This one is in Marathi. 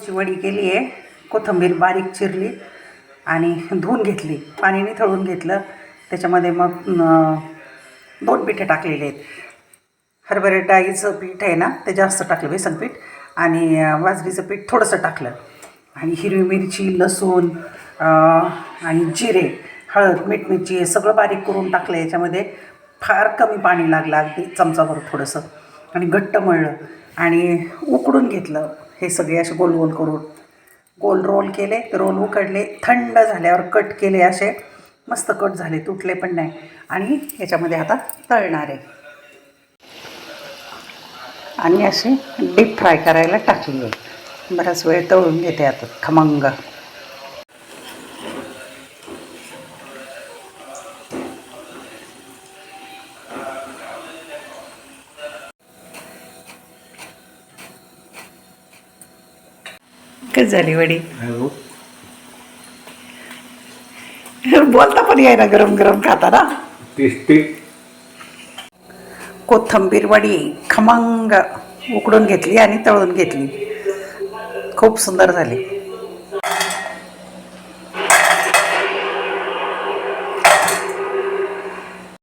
कोबीची वडी केली आहे, कोथिंबीर बारीक चिरली आणि धुवून घेतली, पाण्याने थळून घेतलं. त्याच्यामध्ये मग 2 पिठे टाकलेले आहेत. हरभरा डाळीचं पीठ आहे ना ते जास्त टाकलं, बेसन पीठ, आणि बाजरीचं पीठ थोडंसं टाकलं, आणि हिरवी मिरची, लसूण आणि जिरे, हळद, मीठ, मिरची हे सगळं बारीक करून टाकलं. याच्यामध्ये फार कमी पाणी लागलं, अगदी चमचाभर थोडंसं, आणि घट्ट मळलं आणि उकडून घेतलं. हे सगळे असे गोल गोल करून गोल रोल केले, रोल उकडले, थंड झाल्यावर कट केले, असे मस्त कट झाले, तुटले पण नाही. आणि याच्यामध्ये आता तळणार आहे आणि असे डीप फ्राय करायला टाकली आहे. बराच वेळ तळून घेते आता खमंग. कशी झाली वडी? बोलता पण यायला, गरम गरम खाताना. टेस्टी कोथिंबीर वडी खमंग उकडून घेतली आणि तळून घेतली, खूप सुंदर झाली.